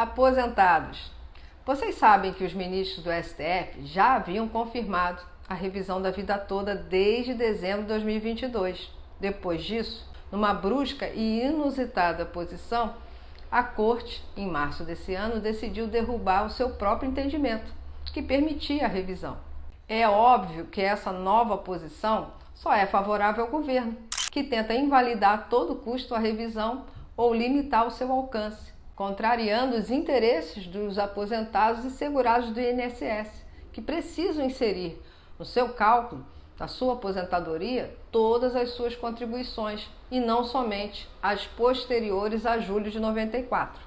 Aposentados. Vocês sabem que os ministros do STF já haviam confirmado a revisão da vida toda desde dezembro de 2022. Depois disso, numa brusca e inusitada posição, a Corte, em março desse ano, decidiu derrubar o seu próprio entendimento, que permitia a revisão. É óbvio que essa nova posição só é favorável ao governo, que tenta invalidar a todo custo a revisão ou limitar o seu alcance, contrariando os interesses dos aposentados e segurados do INSS, que precisam inserir no seu cálculo da sua aposentadoria todas as suas contribuições e não somente as posteriores a julho de 94.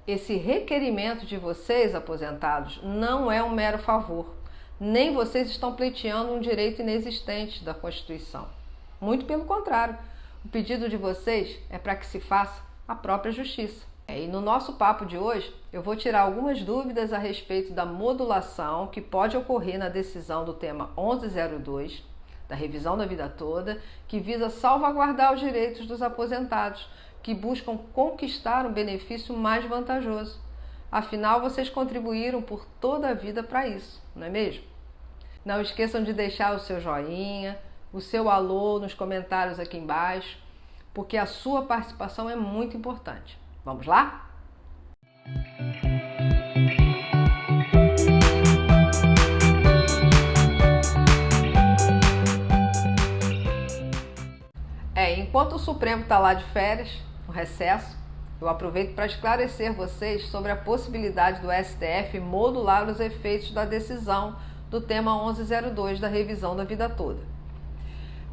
Esse requerimento de vocês, aposentados, não é um mero favor, nem vocês estão pleiteando um direito inexistente da Constituição. Muito pelo contrário, o pedido de vocês é para que se faça a própria justiça. E no nosso papo de hoje, eu vou tirar algumas dúvidas a respeito da modulação que pode ocorrer na decisão do tema 1102, da revisão da vida toda, que visa salvaguardar os direitos dos aposentados, que buscam conquistar um benefício mais vantajoso. Afinal, vocês contribuíram por toda a vida para isso, não é mesmo? Não esqueçam de deixar o seu joinha, o seu alô nos comentários aqui embaixo, porque a sua participação é muito importante. Vamos lá? Enquanto o Supremo está lá de férias, no recesso, eu aproveito para esclarecer vocês sobre a possibilidade do STF modular os efeitos da decisão do tema 1102 da revisão da vida toda.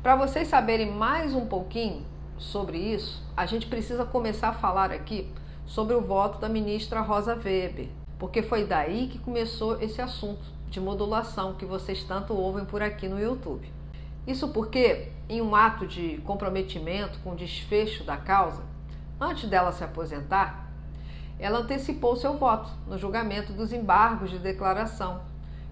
Para vocês saberem mais um pouquinho sobre isso, a gente precisa começar a falar aqui sobre o voto da ministra Rosa Weber, porque foi daí que começou esse assunto de modulação que vocês tanto ouvem por aqui no YouTube. Isso porque, em um ato de comprometimento com o desfecho da causa, antes dela se aposentar, ela antecipou seu voto no julgamento dos embargos de declaração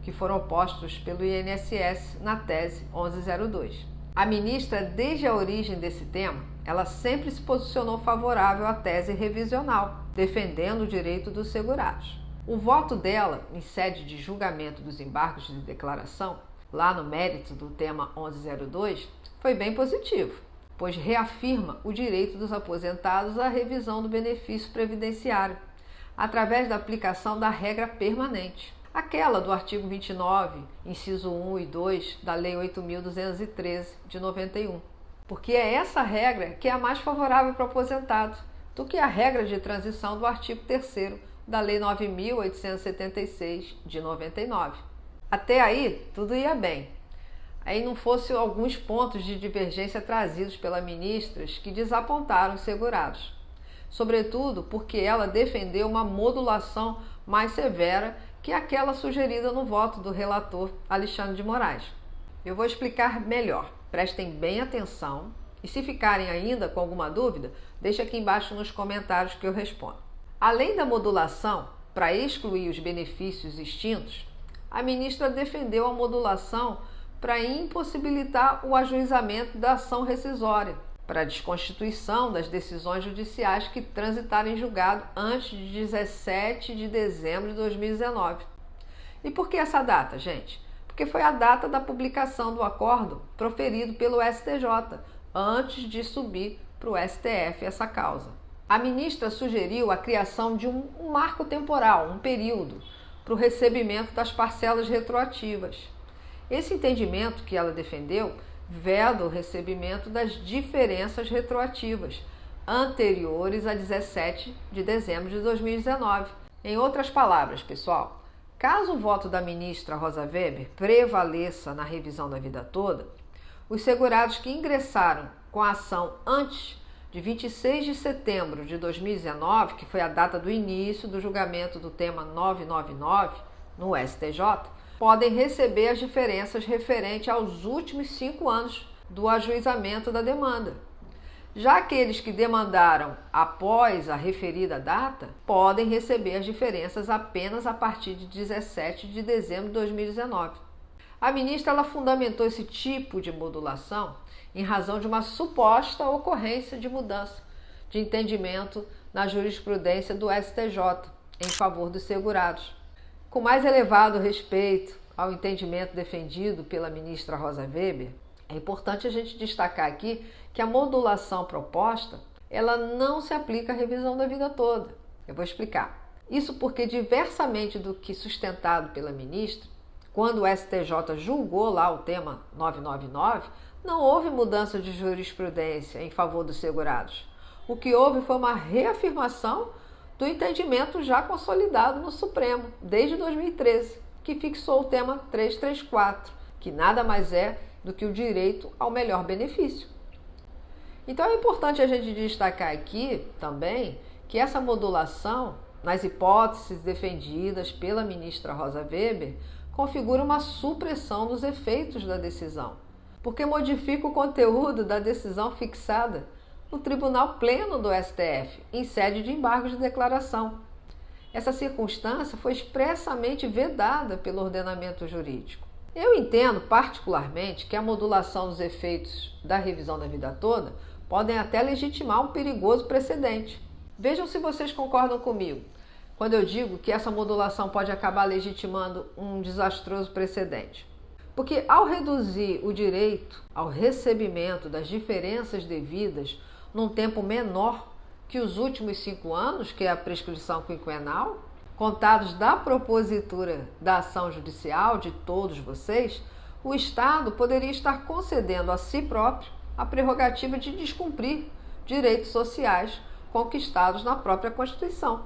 que foram postos pelo INSS na tese 1102. A ministra, desde a origem desse tema, ela sempre se posicionou favorável à tese revisional, defendendo o direito dos segurados. O voto dela, em sede de julgamento dos embargos de declaração, lá no mérito do tema 1102, foi bem positivo, pois reafirma o direito dos aposentados à revisão do benefício previdenciário, através da aplicação da regra permanente, aquela do artigo 29, inciso 1 e 2 da Lei 8.213 de 91, porque é essa regra que é a mais favorável para o aposentado do que a regra de transição do artigo 3º da Lei 9.876 de 99. Até aí, tudo ia bem. Aí não fossem alguns pontos de divergência trazidos pela ministra que desapontaram os segurados. Sobretudo porque ela defendeu uma modulação mais severa que aquela sugerida no voto do relator Alexandre de Moraes. Eu vou explicar melhor. Prestem bem atenção e se ficarem ainda com alguma dúvida, deixe aqui embaixo nos comentários que eu respondo. Além da modulação, para excluir os benefícios extintos, a ministra defendeu a modulação para impossibilitar o ajuizamento da ação rescisória, para a desconstituição das decisões judiciais que transitarem em julgado antes de 17 de dezembro de 2019. E por que essa data, gente? Porque foi a data da publicação do acordo proferido pelo STJ, antes de subir para o STF essa causa. A ministra sugeriu a criação de um marco temporal, um período, para o recebimento das parcelas retroativas. Esse entendimento que ela defendeu veda o recebimento das diferenças retroativas anteriores a 17 de dezembro de 2019. Em outras palavras, pessoal, caso o voto da ministra Rosa Weber prevaleça na revisão da vida toda, os segurados que ingressaram com a ação antes de 26 de setembro de 2019, que foi a data do início do julgamento do tema 999 no STJ, podem receber as diferenças referentes aos últimos 5 anos do ajuizamento da demanda. Já aqueles que demandaram após a referida data, podem receber as diferenças apenas a partir de 17 de dezembro de 2019. A ministra ela fundamentou esse tipo de modulação em razão de uma suposta ocorrência de mudança de entendimento na jurisprudência do STJ, em favor dos segurados. Com mais elevado respeito ao entendimento defendido pela ministra Rosa Weber, é importante a gente destacar aqui que a modulação proposta, ela não se aplica à revisão da vida toda. Eu vou explicar. Isso porque, diversamente do que sustentado pela ministra, quando o STJ julgou lá o tema 999, não houve mudança de jurisprudência em favor dos segurados. O que houve foi uma reafirmação do entendimento já consolidado no Supremo, desde 2013, que fixou o tema 334, que nada mais é do que o direito ao melhor benefício. Então é importante a gente destacar aqui também que essa modulação, nas hipóteses defendidas pela ministra Rosa Weber, configura uma supressão dos efeitos da decisão, porque modifica o conteúdo da decisão fixada no Tribunal Pleno do STF, em sede de embargo de declaração. Essa circunstância foi expressamente vedada pelo ordenamento jurídico. Eu entendo particularmente que a modulação dos efeitos da revisão da vida toda podem até legitimar um perigoso precedente. Vejam se vocês concordam comigo, quando eu digo que essa modulação pode acabar legitimando um desastroso precedente. Porque ao reduzir o direito ao recebimento das diferenças devidas num tempo menor que os últimos 5 anos, que é a prescrição quinquenal, contados da propositura da ação judicial de todos vocês, o Estado poderia estar concedendo a si próprio a prerrogativa de descumprir direitos sociais conquistados na própria Constituição.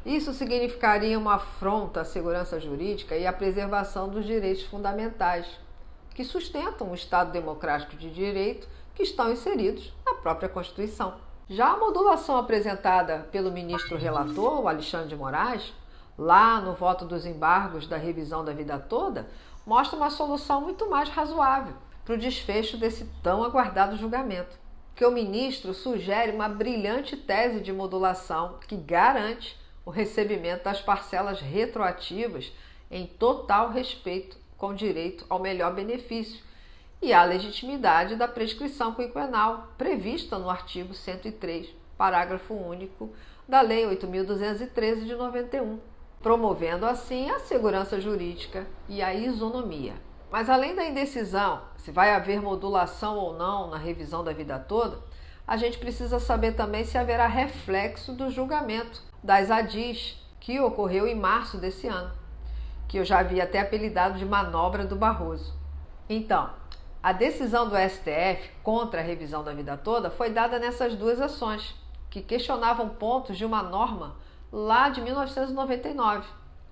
Isso significaria uma afronta à segurança jurídica e à preservação dos direitos fundamentais, que sustentam o Estado democrático de direito que estão inseridos na própria Constituição. Já a modulação apresentada pelo ministro relator, o Alexandre de Moraes, lá no voto dos embargos da revisão da vida toda, mostra uma solução muito mais razoável para o desfecho desse tão aguardado julgamento, que o ministro sugere uma brilhante tese de modulação que garante o recebimento das parcelas retroativas em total respeito com direito ao melhor benefício e à legitimidade da prescrição quinquenal prevista no artigo 103, parágrafo único da Lei 8.213 de 91, promovendo assim a segurança jurídica e a isonomia. Mas além da indecisão, se vai haver modulação ou não na revisão da vida toda, a gente precisa saber também se haverá reflexo do julgamento das ADIs, que ocorreu em março desse ano, que eu já havia até apelidado de manobra do Barroso. Então, a decisão do STF contra a revisão da vida toda foi dada nessas duas ações, que questionavam pontos de uma norma lá de 1999,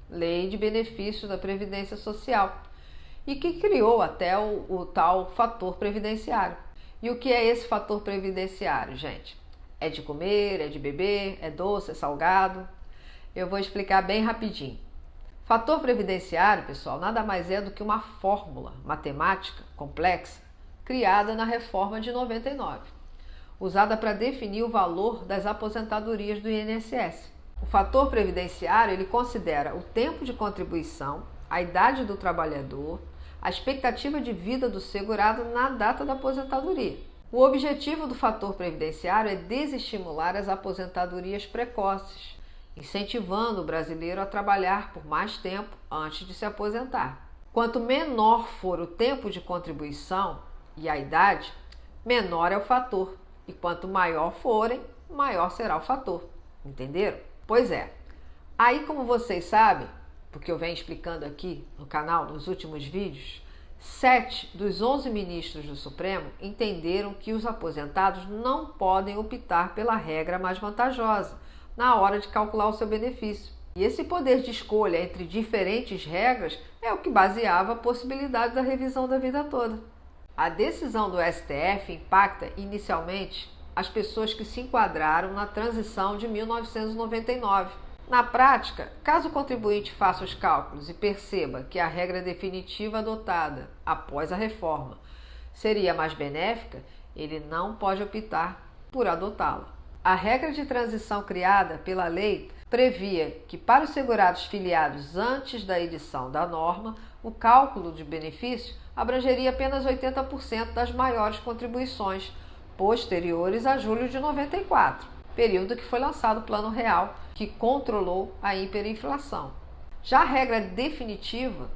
Lei de Benefícios da Previdência Social, e que criou até o tal fator previdenciário. E o que é esse fator previdenciário, gente? É de comer, é de beber, é doce, é salgado? Eu vou explicar bem rapidinho. Fator previdenciário, pessoal, nada mais é do que uma fórmula matemática complexa criada na reforma de 99, usada para definir o valor das aposentadorias do INSS. O fator previdenciário, ele considera o tempo de contribuição, a idade do trabalhador, a expectativa de vida do segurado na data da aposentadoria. O objetivo do fator previdenciário é desestimular as aposentadorias precoces, incentivando o brasileiro a trabalhar por mais tempo antes de se aposentar. Quanto menor for o tempo de contribuição e a idade, menor é o fator, e quanto maior forem, maior será o fator. Entenderam? Pois é. Aí, como vocês sabem, porque eu venho explicando aqui no canal nos últimos vídeos, 7 dos 11 ministros do Supremo entenderam que os aposentados não podem optar pela regra mais vantajosa na hora de calcular o seu benefício. E esse poder de escolha entre diferentes regras é o que baseava a possibilidade da revisão da vida toda. A decisão do STF impacta inicialmente as pessoas que se enquadraram na transição de 1999. Na prática, caso o contribuinte faça os cálculos e perceba que a regra definitiva adotada após a reforma seria mais benéfica, ele não pode optar por adotá-la. A regra de transição criada pela lei previa que, para os segurados filiados antes da edição da norma, o cálculo de benefício abrangeria apenas 80% das maiores contribuições posteriores a julho de 94. período que foi lançado o Plano Real, que controlou a hiperinflação. Já a regra definitiva,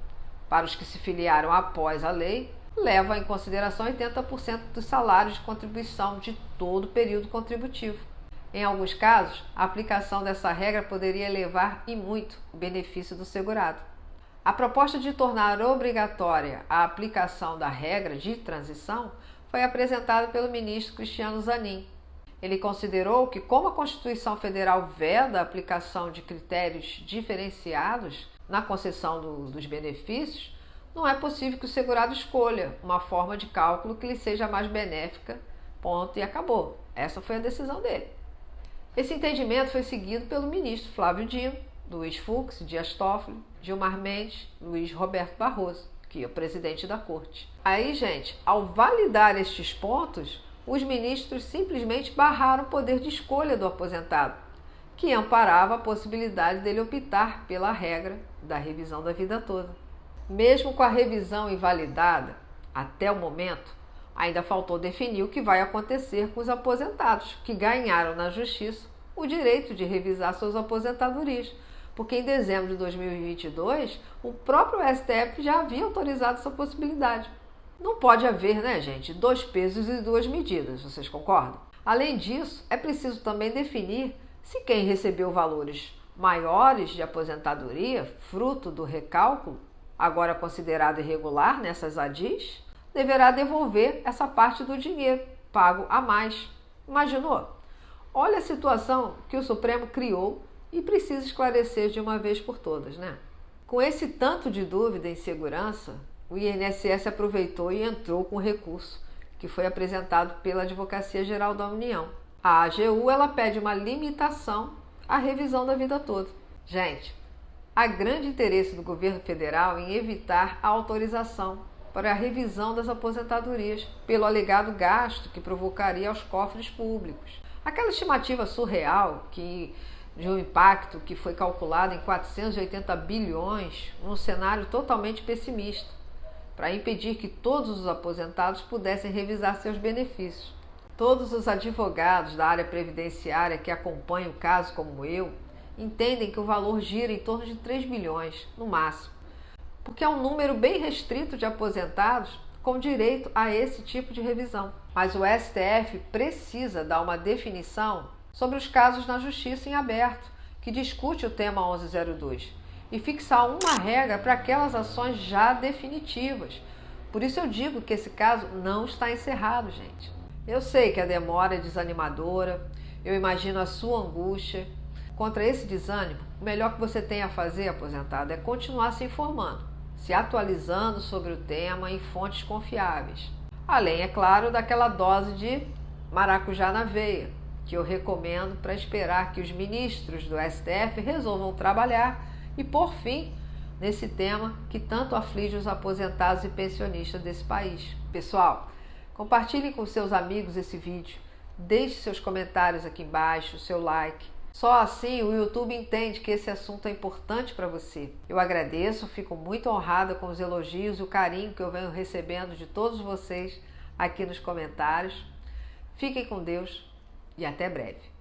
para os que se filiaram após a lei, leva em consideração 80% dos salários de contribuição de todo o período contributivo. Em alguns casos, a aplicação dessa regra poderia elevar e muito o benefício do segurado. A proposta de tornar obrigatória a aplicação da regra de transição foi apresentada pelo ministro Cristiano Zanin. Ele considerou que, como a Constituição Federal veda a aplicação de critérios diferenciados na concessão dos benefícios, não é possível que o segurado escolha uma forma de cálculo que lhe seja mais benéfica, ponto e acabou. Essa foi a decisão dele. Esse entendimento foi seguido pelo ministro Flávio Dino, Luiz Fux, Dias Toffoli, Gilmar Mendes, Luiz Roberto Barroso, que é o presidente da corte. Aí, gente, ao validar estes pontos, os ministros simplesmente barraram o poder de escolha do aposentado, que amparava a possibilidade dele optar pela regra da revisão da vida toda. Mesmo com a revisão invalidada, até o momento, ainda faltou definir o que vai acontecer com os aposentados que ganharam na justiça o direito de revisar suas aposentadorias, porque em dezembro de 2022 o próprio STF já havia autorizado essa possibilidade. Não pode haver, né, gente, 2 pesos e 2 medidas, vocês concordam? Além disso, é preciso também definir se quem recebeu valores maiores de aposentadoria, fruto do recálculo, agora considerado irregular nessas ADIs, deverá devolver essa parte do dinheiro pago a mais. Imaginou? Olha a situação que o Supremo criou e precisa esclarecer de uma vez por todas, né? Com esse tanto de dúvida e insegurança, o INSS aproveitou e entrou com o recurso que foi apresentado pela Advocacia Geral da União. A AGU ela pede uma limitação à revisão da vida toda. Gente, há grande interesse do governo federal em evitar a autorização para a revisão das aposentadorias pelo alegado gasto que provocaria aos cofres públicos. Aquela estimativa surreal de um impacto que foi calculado em 480 bilhões, num cenário totalmente pessimista, para impedir que todos os aposentados pudessem revisar seus benefícios. Todos os advogados da área previdenciária que acompanham o caso, como eu, entendem que o valor gira em torno de 3 bilhões, no máximo, porque é um número bem restrito de aposentados com direito a esse tipo de revisão. Mas o STF precisa dar uma definição sobre os casos na justiça em aberto, que discute o tema 1102, e fixar uma regra para aquelas ações já definitivas. Por isso eu digo que esse caso não está encerrado, gente. Eu sei que a demora é desanimadora, eu imagino a sua angústia. Contra esse desânimo, o melhor que você tem a fazer, aposentado, é continuar se informando, se atualizando sobre o tema em fontes confiáveis. Além, é claro, daquela dose de maracujá na veia, que eu recomendo para esperar que os ministros do STF resolvam trabalhar e pôr fim nesse tema que tanto aflige os aposentados e pensionistas desse país. Pessoal, compartilhe com seus amigos esse vídeo, deixe seus comentários aqui embaixo, seu like. Só assim o YouTube entende que esse assunto é importante para você. Eu agradeço, fico muito honrada com os elogios e o carinho que eu venho recebendo de todos vocês aqui nos comentários. Fiquem com Deus e até breve.